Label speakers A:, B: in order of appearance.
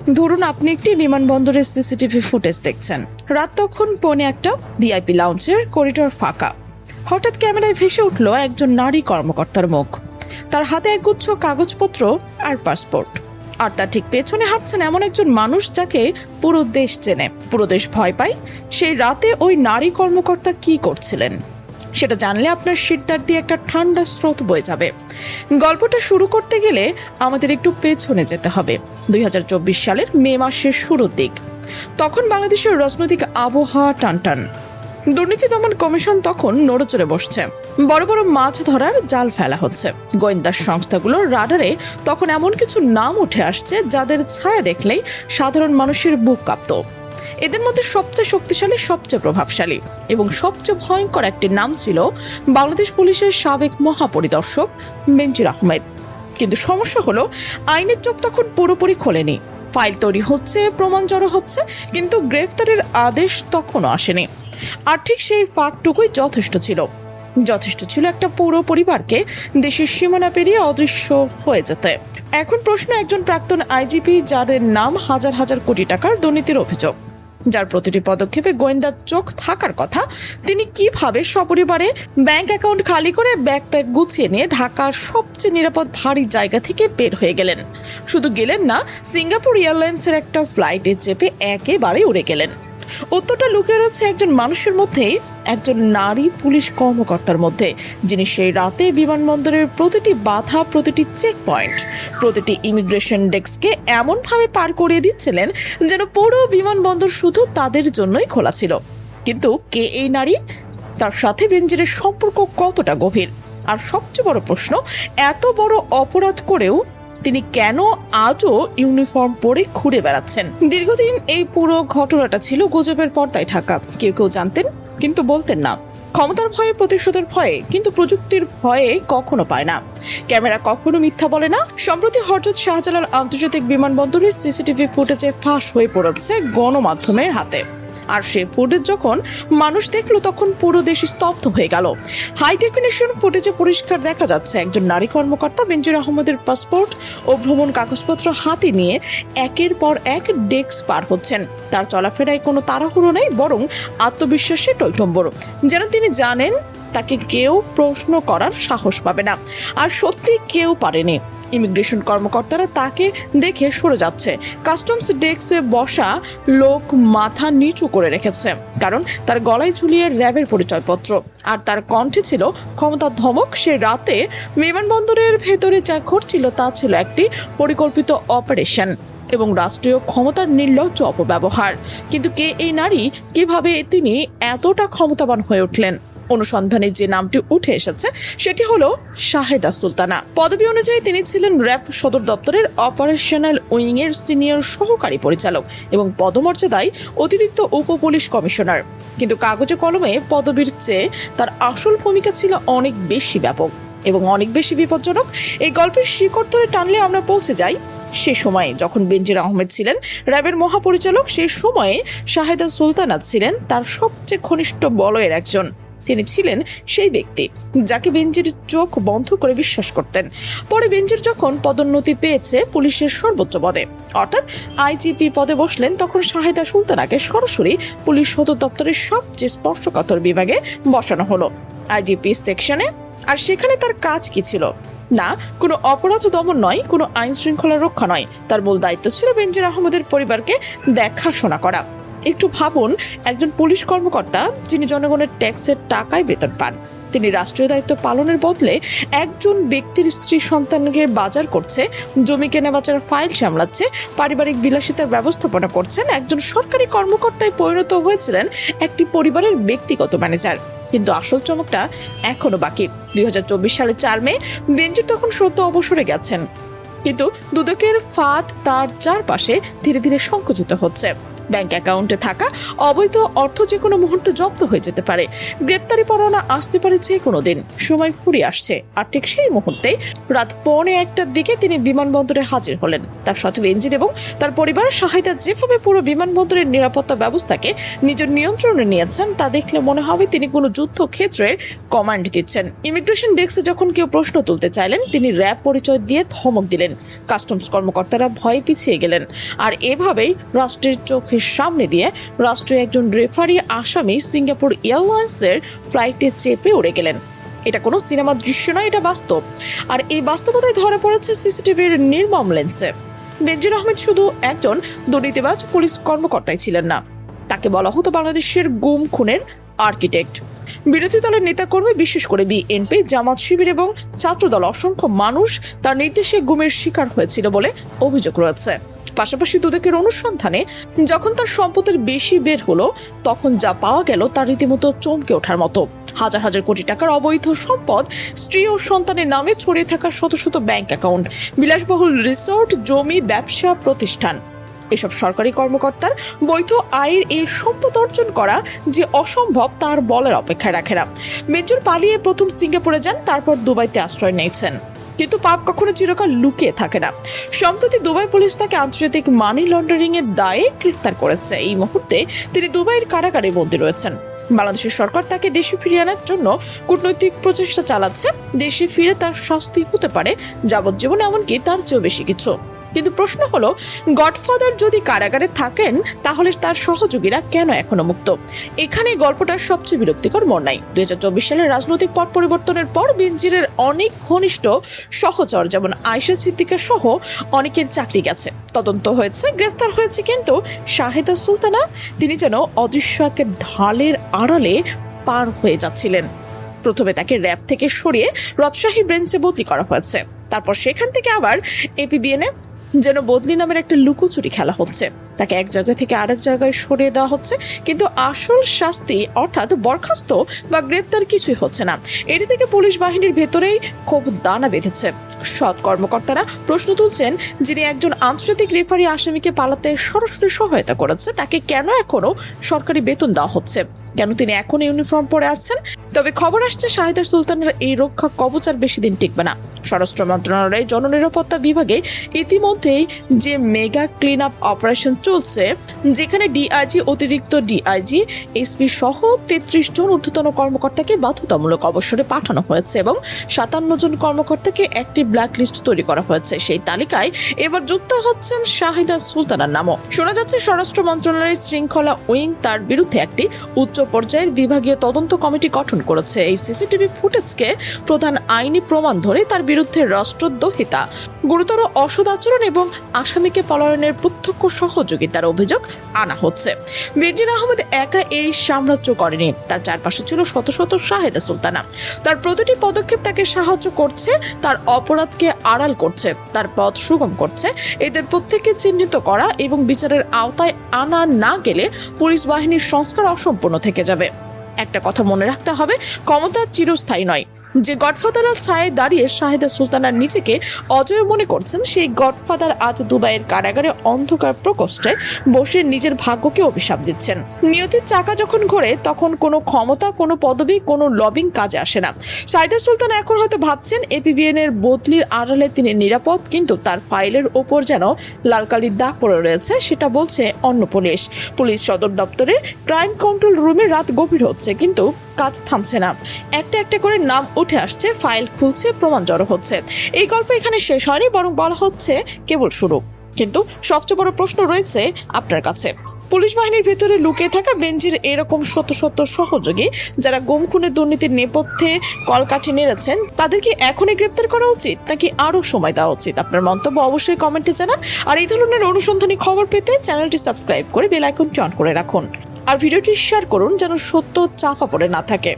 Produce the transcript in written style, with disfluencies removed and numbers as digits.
A: ধরুন আপনি একটি বিমানবন্দরের সিসিটিভি ফুটেজ দেখছেন। রাত তখন 1:45, ভিআইপি লাউঞ্জের করিডোর ফাঁকা। হঠাৎ ক্যামেরায় ভেসে উঠল একজন নারী কর্মকর্তার মুখ। তার হাতে একগুচ্ছ কাগজপত্র আর পাসপোর্ট। আর তার ঠিক পেছনে হাঁটছেন এমন একজন মানুষ যাকে পুরো দেশ চেনে, পুরো দেশ ভয় পায়। সেই রাতে ওই নারী কর্মকর্তা কি করছিলেন সেটা জানলে আপনার শিরদাঁড় দিয়ে একটা ঠান্ডা স্রোত বয়ে যাবে। গল্পটা শুরু করতে গেলে আমাদের একটু পেছনে যেতে হবে। 2024 সালের মে মাসের শুরুর দিক। তখন বাংলাদেশের রাজনৈতিক আবহাওয়া টানটান। দুর্নীতি দমন কমিশন তখন নড়েচড়ে বসছে। বড় বড় মাছ ধরার জাল ফেলা হচ্ছে। গোয়েন্দা সংস্থাগুলোর রাডারে তখন এমন কিছু নাম উঠে আসছে যাদের ছায়া দেখলেই সাধারণ মানুষের বুক কাঁপত। এদের মধ্যে সবচেয়ে শক্তিশালী, সবচেয়ে প্রভাবশালী এবং সবচেয়ে ভয়ঙ্কর একটি নাম ছিল বাংলাদেশ পুলিশের সাবেক মহাপরিদর্শক বেনজির আহমেদ। কিন্তু সমস্যা হলো, আইনের চোখ তখন পুরোপুরি খোলেনি। ফাইল তৈরি হচ্ছে, প্রমাণ জড়ো হচ্ছে, কিন্তু গ্রেফতারের আদেশ তখনও আসেনি। আর ঠিক সেই ফাঁকটুকুই যথেষ্ট ছিল একটা পুরো পরিবারকে দেশের সীমানা পেরিয়ে অদৃশ্য হয়ে যেতে। এখন প্রশ্ন, একজন প্রাক্তন আইজিপি যাদের নাম হাজার হাজার কোটি টাকার দুর্নীতির অভিযোগ, যার প্রতিটি পদক্ষেপে গোয়েন্দার চোখ থাকার কথা, তিনি কিভাবে সপরিবারে ব্যাংক অ্যাকাউন্ট খালি করে ব্যাকপ্যাক গুছিয়ে নিয়ে ঢাকার সবচেয়ে নিরাপদ ভারী জায়গা থেকে বের হয়ে গেলেন? শুধু গেলেন না, সিঙ্গাপুর এয়ারলাইন্সের একটা ফ্লাইটে চেপে একেবারে উড়ে গেলেন। উত্তরটা লুকিয়ে রয়েছে একজন মানুষের মধ্যেই, একজন নারী পুলিশ কর্মকর্তার মধ্যে, যিনি সেই রাতে বিমানবন্দরের প্রতিটি বাধা, প্রতিটি চেক পয়েন্ট, প্রতিটি ইমিগ্রেশন ডেস্ককে এমনভাবে পার করিয়ে দিচ্ছিলেন যেন পুরো বিমানবন্দর শুধু তাদের জন্যই খোলা ছিল। কিন্তু কে এই নারী? তার সাথে বেনজিরের সম্পর্ক কতটা গভীর? আর সবচেয়ে বড় প্রশ্ন, এত বড় অপরাধ করেও তিনি কেন আজও ইউনিফর্ম পরে ঘুরে বেড়াচ্ছেন? দীর্ঘদিন এই পুরো ঘটনাটা ছিল গুজবের পর্দায় ঢাকা। কেউ কেউ জানতেন কিন্তু বলতেন না। ক্ষমতার ভয়ে, প্রতিশোধের ভয়ে, কিন্তু প্রযুক্তির ভয়ে কখনো পায় না। ক্যামেরা কখনো মিথ্যা বলে না। সম্প্রতি হযরত শাহজালাল আন্তর্জাতিক বিমানবন্দরের সিসিটিভি ফুটেজে ফাঁস হয়ে পড়েছে গণমাধ্যমের হাতে। আর সে ফুটেজ যখন মানুষ দেখলো তখন পুরো দেশ স্তব্ধ হয়ে গেল। হাই ডেফিনিশন ফুটেজে পরিষ্কার দেখা যাচ্ছে একজন নারী কর্মকর্তা বেনজির আহমেদের পাসপোর্ট ও ভ্রমণ কাগজপত্র হাতে নিয়ে একের পর এক ডেস্ক পার হচ্ছেন। তার চলাফেরায় কোনো তাড়াহুড়ো নেই, বরং আত্মবিশ্বাসে টইটম্বর, যেন তিনি জানেন তাকে কেউ প্রশ্ন করার সাহস পাবে না। আর সত্যি কেউ পারেনি। ইমিগ্রেশন কর্মকর্তারা তাকে দেখে সরে যাচ্ছে। কাস্টমস ডেস্কে বসা লোক মাথা নিচু করে রেখেছে, কারণ তার গলায় ঝুলিয়ে র্যাবের পরিচয়পত্র, আর তার কণ্ঠে ছিল ক্ষমতার ধমক। সে রাতে বিমানবন্দরের ভেতরে যা ঘটছিল তা ছিল একটি পরিকল্পিত অপারেশন এবং রাষ্ট্রীয় ক্ষমতার নির্লজ্জ অপব্যবহার। কিন্তু কে এই নারী? কিভাবে তিনি এতটা ক্ষমতাবান হয়ে উঠলেন? অনুসন্ধানে যে নামটি উঠে এসেছে সেটি হলো শাহেদা সুলতানা। পদবি অনুযায়ী তিনি ছিলেন র্যাব সদর দপ্তরের অপারেশনাল উইং এর সিনিয়র সহকারী পরিচালক এবং পদমর্যাদায় অতিরিক্ত উপপুলিশ কমিশনার। কিন্তু কাগজে কলমে পদবীর চেয়ে তার আসল ভূমিকা ছিল অনেক বেশি ব্যাপক এবং অনেক বেশি বিপজ্জনক। এই গল্পের শিকড় ধরে টানলে আমরা পৌঁছে যাই সে সময়ে যখন বেনজির আহমেদ ছিলেন র্যাবের মহাপরিচালক। সেই সময়ে শাহেদা সুলতানা ছিলেন তার সবচেয়ে ঘনিষ্ঠ বলয়ের একজন। তিনি ছিলেন সেই ব্যক্তি যাকে বেনজির চোখ বন্ধ করে বিশ্বাস করতেন। পরে বেনজির যখন পদোন্নতি পেয়েছে পুলিশের সর্বোচ্চ পদে, অর্থাৎ আইজিপি পদে বসলেন, তখন শাহেদা সুলতানাকে সরাসরি পুলিশ সদর দপ্তরের সবচেয়ে স্পর্শকাতর বিভাগে বসানো হলো, আইজিপি সেকশনে। আর সেখানে তার কাজ কি ছিল? না, কোনো অপরাধ দমন নয়, কোনো আইন শৃঙ্খলা রক্ষা নয়। তার মূল দায়িত্ব ছিল বেনজির আহমেদের পরিবারকে দেখাশোনা করা। একটু ভাবুন, একজন পুলিশ কর্মকর্তা যিনি জনগণের ট্যাক্সের টাকায় বেতন পান, তিনি রাষ্ট্রীয় দায়িত্ব পালনের বদলে একজন ব্যক্তির স্ত্রী সন্তানকে বাজার করছে, জমি কেনা বেচার ফাইল সামলাচ্ছে, পারিবারিক বিলাসিতার ব্যবস্থাপনা করছেন। একজন সরকারি কর্মকর্তায় পরিণত হয়েছিলেন একটি পরিবারের ব্যক্তিগত ম্যানেজার। কিন্তু আসল চমকটা এখনো বাকি। 2024 সালের 4 মে বেনজির তখন সদ্য অবসরে গেছেন, কিন্তু দুদকের ফাঁদ তার চারপাশে ধীরে ধীরে সংকুচিত হচ্ছে। ব্যাংক অ্যাকাউন্টে থাকা অবৈধ অর্থ যে কোনো মুহূর্তে জব্দ হয়ে যেতে পারে। গ্রেপ্তারি পরোয়ানা আসতে পারে যে কোনো দিন। সময় ফুরিয়ে আসছে, আর ঠিক সেই মুহূর্তে রাত 1:45টার দিকে তিনি বিমানবন্দরে হাজির হলেন। তার সাথে বেনজির এবং তার পরিবার শাহিদা যেভাবে পুরো বিমানবন্দরের নিরাপত্তা ব্যবস্থাকে নিজের নিয়ন্ত্রণে নিয়েছেন তা দেখলে মনে হবে তিনি কোনো যুদ্ধক্ষেত্রের কমান্ড দিচ্ছেন। ইমিগ্রেশন ডেস্কে যখন কেউ প্রশ্ন তুলতে চাইলেন, তিনি র্যাব পরিচয় দিয়ে ধমক দিলেন। কাস্টমস কর্মকর্তারা ভয়ে পিছিয়ে গেলেন। আর এভাবেই রাষ্ট্রের চোখের সামনে দিয়ে রাষ্ট্রীয় একজন রেফারি আসামি সিঙ্গাপুর এয়ারলাইন্সের ফ্লাইটে চেপে উড়ে গেলেন। এটা কোনো সিনেমার দৃশ্য নয়, এটা বাস্তব। আর এই বাস্তবতায় ধরা পড়েছে সিসিটিভির নির্মম লেন্সে। বেনজির আহমেদ শুধু একজন দুর্নীতিবাজ পুলিশ কর্মকর্তাই ছিলেন না, তাকে বলা হতো বাংলাদেশের গুম খুনের আর্কিটেক্ট। বিরোধী দলের নেতাকর্মী, বিশেষ করে বিএনপি, জামাত শিবির এবং ছাত্রদল অসংখ্য মানুষ তার নির্দেশে গুমের শিকার হয়েছিল বলে অভিযোগ রয়েছে। পাশাপাশি দুদকের অনুসন্ধানে যখন তার সম্পদের বেশি বের হলো, তখন যা পাওয়া গেল তা রীতিমতো চমকে ওঠার মতো। হাজার হাজার কোটি টাকার অবৈধ সম্পদ, স্ত্রী ও সন্তানের নামে ছড়িয়ে থাকা শত শত ব্যাংক অ্যাকাউন্ট, বিলাসবহুল রিসোর্ট, জমি, ব্যবসা প্রতিষ্ঠান। এসব সরকারি কর্মকর্তার বৈধ আয়ের এই সম্পদ অর্জন করা যে অসম্ভব তার বলার অপেক্ষায় রাখে না। বেনজির পালিয়ে প্রথম সিঙ্গাপুরে যান, তারপর দুবাইতে আশ্রয় নিয়েছেন। কিন্তু পাপ কখনো চিরকাল লুকিয়ে থাকে না। সম্প্রতি দুবাই পুলিশ তাকে আন্তর্জাতিক মানি লন্ডারিং এর দায়ে গ্রেফতার করেছে। এই মুহূর্তে তিনি দুবাইয়ের কারাগারে বন্দী রয়েছেন। বাংলাদেশের সরকার তাকে দেশে ফিরিয়ে আনার জন্য কূটনৈতিক প্রচেষ্টা চালাচ্ছে। দেশে ফিরে তার শাস্তি হতে পারে যাবজ্জীবন, এমনকি তার চেয়েও বেশি কিছু। কিন্তু প্রশ্ন হলো, গডফাদার যদি কারাগারে থাকেন, তাহলে তার সহযোগীরা কেন এখনো মুক্ত? এখানে গল্পটার সবচেয়ে বিরক্তিকর মোড় নাই। 2024 সালের রাজনৈতিক পট পরিবর্তনের পর বেনজিরের অনেক ঘনিষ্ঠ সহচর, যেমন আয়েশা সিদ্দিকা সহ অনেকের চাকরি গেছে, তদন্ত হয়েছে, গ্রেফতার হয়েছে, কিন্তু শাহিদা সুলতানা, তিনি যেন অদৃশ্য এক ঢালের আড়ালে পার হয়ে যাচ্ছিলেন। প্রথমে তাকে র্যাব থেকে সরিয়ে রাজশাহী ব্রাঞ্চে বদলি করা হয়েছে। তারপর সেখান থেকে আবার এপিবিএনে যেন বদলি নামের একটা লুকোচুরি খেলা হচ্ছে। তাকে এক জায়গা থেকে আরেক জায়গায় সরিয়ে দেওয়া হচ্ছে, কিন্তু আসল শাস্তি অর্থাৎ বরখাস্ত বা গ্রেফতার কিছুই হচ্ছে না। এটি থেকে পুলিশ বাহিনীর ভেতরেই খুব দানা বেঁধেছে। সৎ কর্মকর্তারা প্রশ্ন তুলছেন, যিনি একজন আন্তর্জাতিক রেফারি আসামিকে পালাতে সরাসরি সহায়তা করেছে, তাকে কেন এখনো সরকারি বেতন দেওয়া হচ্ছে? কেন তিনি এখন ইউনিফর্ম পরে আছেন? তবে খবর আসছে, শাহিদা সুলতানের এই রক্ষা কবচ আর বেশি দিন টিকবে না। স্বরাষ্ট্র মন্ত্রণালয়ের জননিরাপত্তা বিভাগে ইতিমধ্যেই যে মেগা ক্লিন আপ অপারেশন চলছে, যেখানে ডিআইজি, অতিরিক্ত ডিআইজি, এসপি সহ 33 জন ঊর্ধ্বতন কর্মকর্তাকে বাধ্যতামূলক অবসরে পাঠানো হয়েছে এবং 57 জন কর্মকর্তাকে একটি ব্ল্যাক লিস্ট তৈরি করা হয়েছে। সেই তালিকায় এবার যুক্ত হচ্ছেন শাহিদা সুলতানার নামও। শোনা যাচ্ছে স্বরাষ্ট্র মন্ত্রণালয়ের শৃঙ্খলা উইং তার বিরুদ্ধে একটি উচ্চ পর্যায়ের বিভাগীয় তদন্ত কমিটি গঠন করেছে। এই সিসিটিভি ফুটেজকে প্রধান আইনি প্রমাণ ধরে তার বিরুদ্ধে রাষ্ট্রদ্রোহিতা, গুরুতর অসৎ আচরণ এবং আসামিকে পলায়নের প্রত্যক্ষ সহযোগিতার অভিযোগ আনা হচ্ছে। বেনজির আহমেদ একা এই সাম্রাজ্য করেনি, তার চারপাশে ছিল শত শত শাহিদা সুলতানা। তার প্রতিটি পদক্ষেপ তাকে সাহায্য করছে, তার অপরাধকে আড়াল করছে, তার পথ সুগম করছে। এদের প্রত্যেককে চিহ্নিত করা এবং বিচারের আওতায় আনা না গেলে পুলিশ বাহিনীর সংস্কার অসম্পূর্ণ থেকে যাবে। একটা কথা মনে রাখতে হবে, ক্ষমতা চিরস্থায়ী নয়। যে গডফাদারের ছায়ে দাঁড়িয়ে শাহিদা সুলতানার নিজেকে অজয় মনে করছেন, সেই গডফাদার আজ দুবাইয়ের কারাগারে অন্ধকার প্রকোষ্ঠে বসে নিজের ভাগ্যকে অভিশাপ দিচ্ছেন। নিয়তির চাকা যখন ঘোরে, তখন কোনো ক্ষমতা, কোনো পদবি, কোনো লবিং কাজে আসে না। শাহিদা সুলতানা এখন হয়তো ভাবছেন এপিবিএন এর বদলির আড়ালে তিনি নিরাপদ, কিন্তু তার ফাইলের ওপর যেন লাল কালির দাগ পড়ে রয়েছে, সেটা বলছে অন্য পুলিশ। পুলিশ সদর দপ্তরের ক্রাইম কন্ট্রোল রুমে রাত গভীর হচ্ছে, কিন্তু কাজ থামছে না। একটা একটা করে নাম উঠে আসছে, ফাইল খুলছে, প্রমাণ জড়ো হচ্ছে। এই গল্প এখানে শেষ হয়নি, বরং বলা হচ্ছে কেবল শুরু। কিন্তু সবচেয়ে বড় প্রশ্ন রয়েছে আপনার কাছে। পুলিশ বাহিনীর ভেতরে লুকিয়ে থাকা বেনজির এরকম শত শত সহযোগী, যারা গুম খুনের দুর্নীতির নেপথ্যে কলকাঠি নেড়েছেন, তাদেরকে এখনই গ্রেপ্তার করা উচিত নাকি আরো সময় দেওয়া উচিত? আপনার মন্তব্য অবশ্যই কমেন্টে জানান। আর এই ধরনের অনুসন্ধানী খবর পেতে চ্যানেলটি সাবস্ক্রাইব করে বেল আইকনটি অন করে রাখুন। আর ভিডিওটি শেয়ার করুন, যেন সত্য চাপা পড়ে না থাকে।